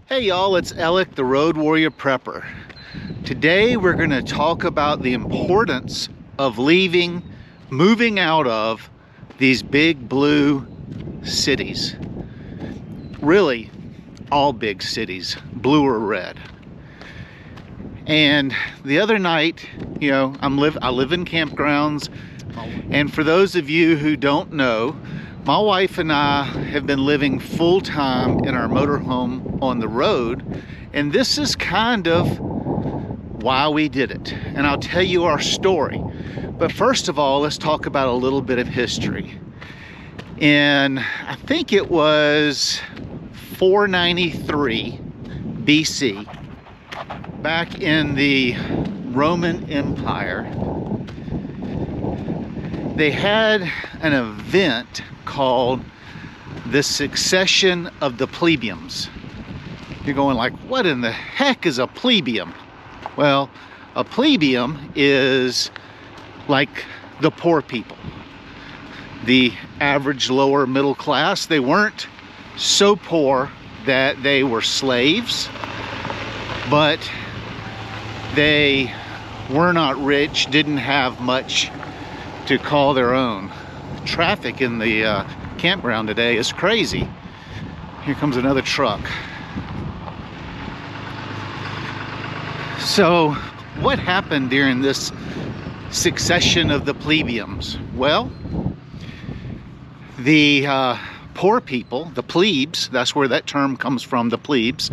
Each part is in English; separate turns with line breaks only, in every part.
Hey y'all, it's Alec, the Road Warrior Prepper. Today we're going to talk about the importance of moving out of these big blue cities. Really, all big cities, blue or red. And the other night, I live in campgrounds, and for those of you who don't know, my wife and I have been living full-time in our motorhome on the road, and this is kind of why we did it. And I'll tell you our story. But first of all, let's talk about a little bit of history. And I think it was 493 BC, back in the Roman Empire, they had an event called the succession of the plebeians. You're going like, what in the heck is a plebeian? Well, a plebeian is like the poor people, the average lower middle class. They weren't so poor that they were slaves, but they were not rich, didn't have much to call their own. Traffic in the campground today is crazy. Here comes another truck. So what happened during this succession of the plebeians? Well, the poor people, the plebes, that's where that term comes from, the plebes,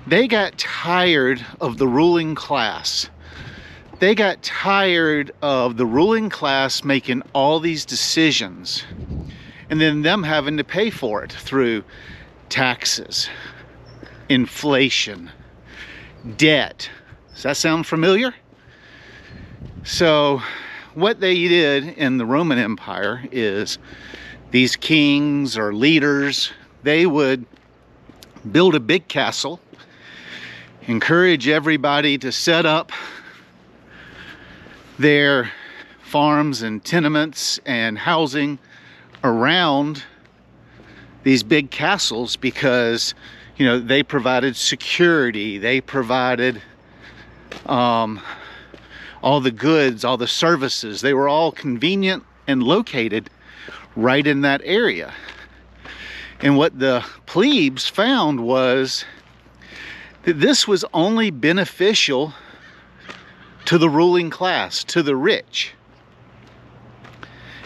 they got tired of the ruling class. They got tired of the ruling class making all these decisions and then them having to pay for it through taxes, inflation, debt. Does that sound familiar? So what they did in the Roman Empire is these kings or leaders, they would build a big castle, encourage everybody to set up their farms and tenements and housing around these big castles because, they provided security, they provided all the goods, all the services. They were all convenient and located right in that area. And what the plebes found was that this was only beneficial to the ruling class, to the rich.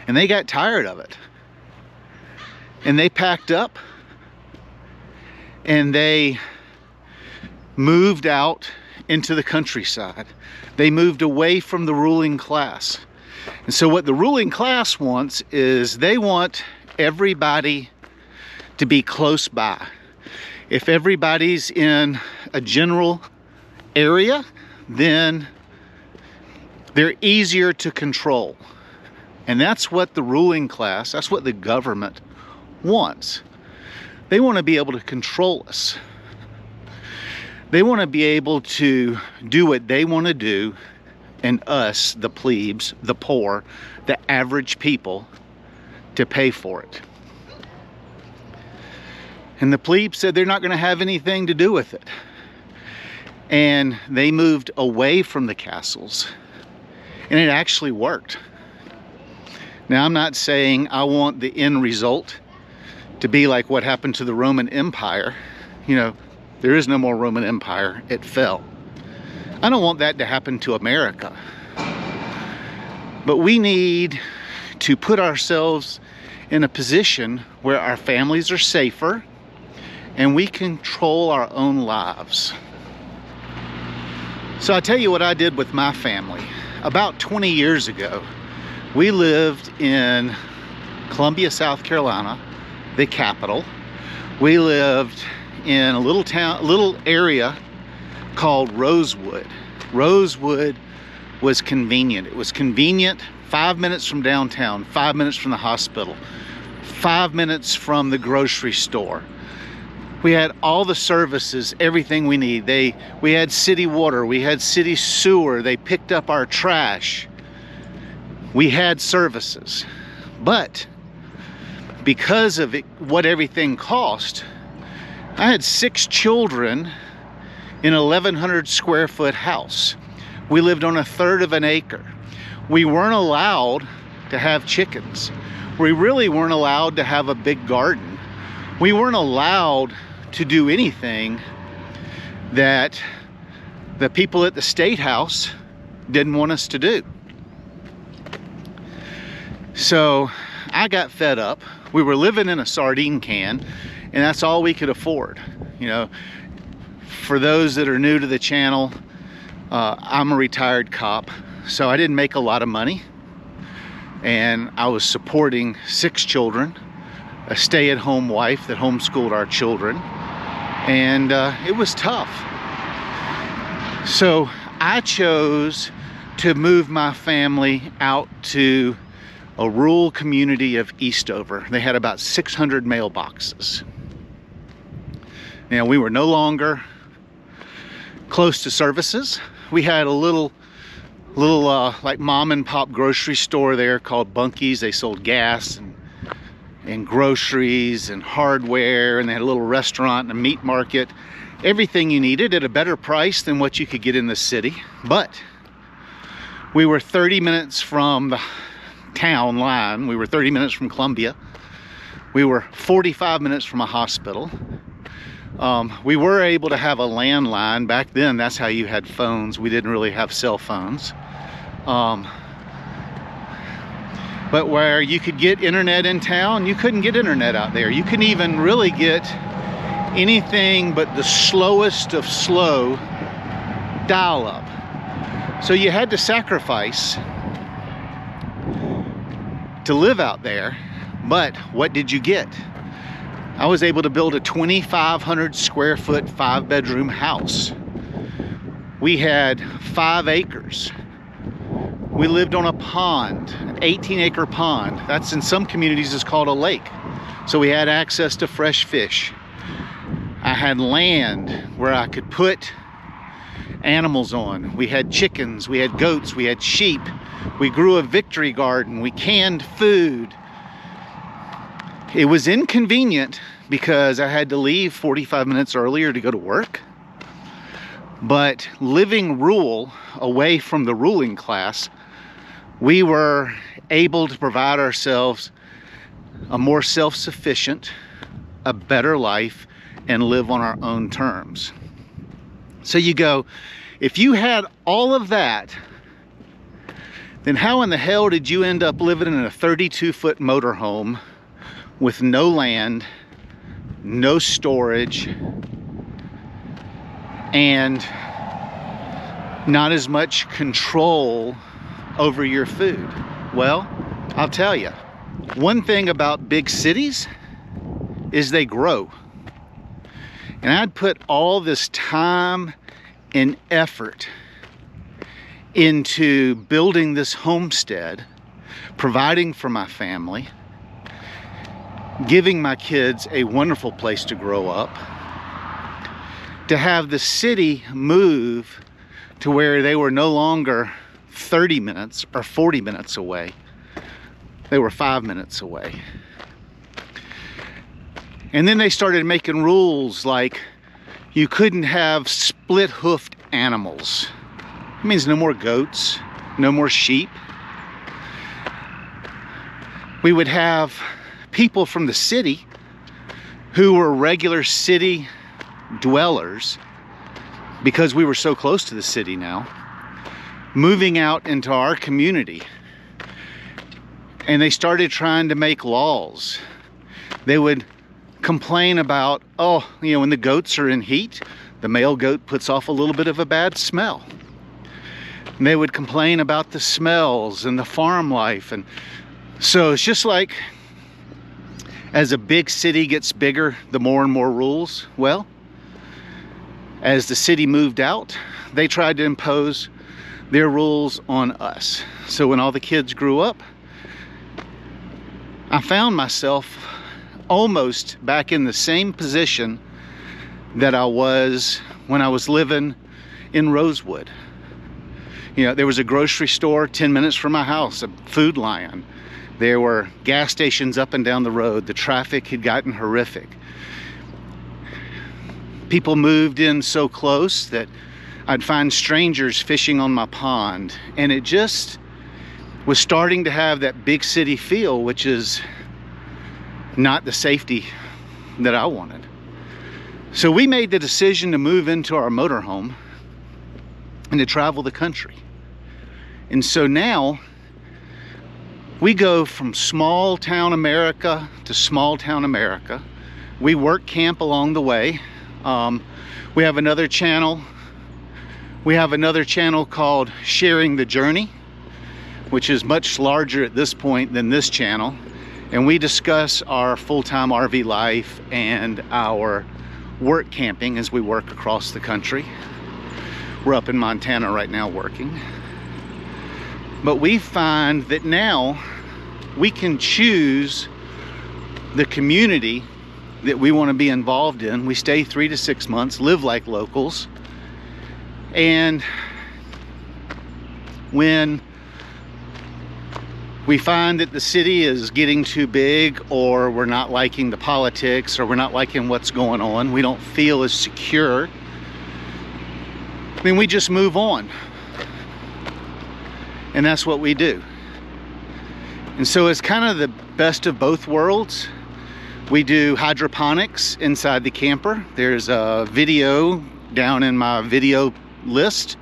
And they got tired of it. And they packed up and they moved out into the countryside. They moved away from the ruling class. And so what the ruling class wants is they want everybody to be close by. If everybody's in a general area, then they're easier to control. And that's what the ruling class, that's what the government wants. They want to be able to control us. They want to be able to do what they want to do, and us, the plebes, the poor, the average people, to pay for it. And the plebes said they're not going to have anything to do with it. And they moved away from the castles. And it actually worked. Now, I'm not saying I want the end result to be like what happened to the Roman Empire. There is no more Roman Empire. It fell. I don't want that to happen to America. But we need to put ourselves in a position where our families are safer and we control our own lives. So I'll tell you what I did with my family. About 20 years ago, we lived in Columbia, South Carolina, the capital. We lived in a little area called Rosewood. Rosewood was convenient. It was convenient 5 minutes from downtown, 5 minutes from the hospital, 5 minutes from the grocery store. We had all the services, everything we need. We had city water, we had city sewer, they picked up our trash. We had services. But because of what everything cost, I had 6 children in an 1,100 square foot house. We lived on 1/3 of an acre. We weren't allowed to have chickens. We really weren't allowed to have a big garden. We weren't allowed to do anything that the people at the State House didn't want us to do. So I got fed up. We were living in a sardine can, and that's all we could afford. You know, for those that are new to the channel, I'm a retired cop, so I didn't make a lot of money, and I was supporting 6 children, a stay-at-home wife that homeschooled our children, and it was tough. So I chose to move my family out to a rural community of Eastover. They had about 600 mailboxes. Now, we were no longer close to services. We had a little like mom and pop grocery store there called Bunky's. They sold gas and groceries and hardware, and they had a little restaurant and a meat market. Everything you needed at a better price than what you could get in the city. But we were 30 minutes from the town line. We were 30 minutes from Columbia. We were 45 minutes from a hospital. We were able to have a landline. Back then, that's how you had phones. We didn't really have cell phones. But where you could get internet in town, you couldn't get internet out there. You couldn't even really get anything but the slowest of slow dial-up. So you had to sacrifice to live out there. But what did you get? I was able to build a 2,500 square foot 5-bedroom house. We had 5 acres. We lived on a pond, an 18-acre pond. That's, in some communities, is called a lake. So we had access to fresh fish. I had land where I could put animals on. We had chickens, we had goats, we had sheep. We grew a victory garden, we canned food. It was inconvenient because I had to leave 45 minutes earlier to go to work. But living rural, away from the ruling class, we were able to provide ourselves a more self-sufficient, a better life, and live on our own terms. So you go, if you had all of that, then how in the hell did you end up living in a 32-foot motorhome with no land, no storage, and not as much control over your food? Well, I'll tell you, one thing about big cities is they grow. And I'd put all this time and effort into building this homestead, providing for my family, giving my kids a wonderful place to grow up, to have the city move to where they were no longer 30 minutes or 40 minutes away. They were 5 minutes away. And then they started making rules like you couldn't have split-hoofed animals. It means no more goats, no more sheep. We would have people from the city who were regular city dwellers, because we were so close to the city now, moving out into our community. And they started trying to make laws. They would complain about, oh, you know, when the goats are in heat, the male goat puts off a little bit of a bad smell. And they would complain about the smells and the farm life. And so it's just like, as a big city gets bigger, the more and more rules. Well, as the city moved out, they tried to impose their rules on us. So when all the kids grew up, I found myself almost back in the same position that I was when I was living in Rosewood. You know, there was a grocery store 10 minutes from my house, a Food Lion. There were gas stations up and down the road. The traffic had gotten horrific. People moved in so close that I'd find strangers fishing on my pond, and it just was starting to have that big city feel, which is not the safety that I wanted. So we made the decision to move into our motorhome and to travel the country. And so now we go from small town America to small town America. We work camp along the way. We have another channel. We have another channel called Sharing the Journey, which is much larger at this point than this channel. And we discuss our full-time RV life and our work camping as we work across the country. We're up in Montana right now working. But we find that now we can choose the community that we want to be involved in. We stay 3 to 6 months, live like locals. And when we find that the city is getting too big, or we're not liking the politics, or we're not liking what's going on, we don't feel as secure, then we just move on. And that's what we do. And so it's kind of the best of both worlds. We do hydroponics inside the camper. There's a video down in my video list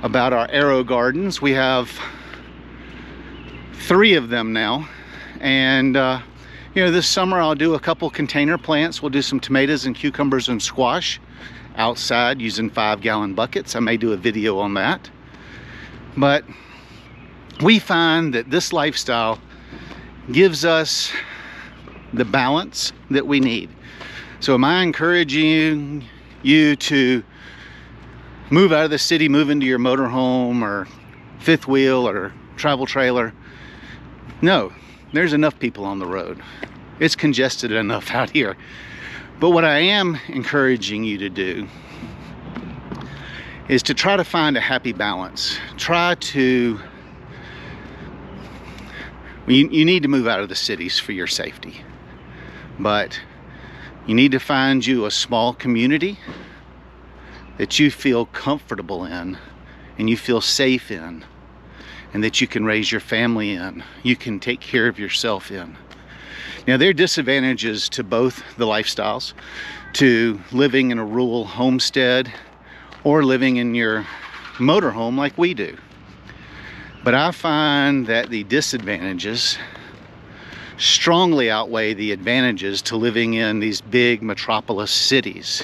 about our arrow gardens. We have 3 of them now. And you know, this summer I'll do a couple container plants. We'll do some tomatoes and cucumbers and squash outside using 5-gallon buckets. I may do a video on that. But we find that this lifestyle gives us the balance that we need. So am I encouraging you to move out of the city, move into your motorhome or fifth wheel or travel trailer? No, there's enough people on the road. It's congested enough out here. But what I am encouraging you to do is to try to find a happy balance. Try to, you need to move out of the cities for your safety. But you need to find you a small community that you feel comfortable in and you feel safe in, and that you can raise your family in, you can take care of yourself in. Now, there are disadvantages to both the lifestyles, to living in a rural homestead or living in your motorhome like we do. But I find that the disadvantages strongly outweigh the advantages to living in these big metropolis cities.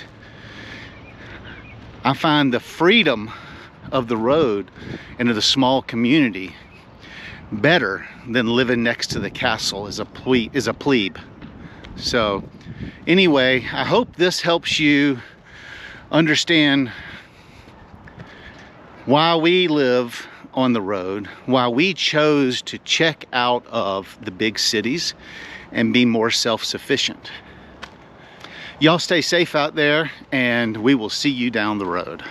I find the freedom of the road and of the small community better than living next to the castle as a plebe. So anyway, I hope this helps you understand why we live on the road, why we chose to check out of the big cities and be more self-sufficient. Y'all stay safe out there, and we will see you down the road.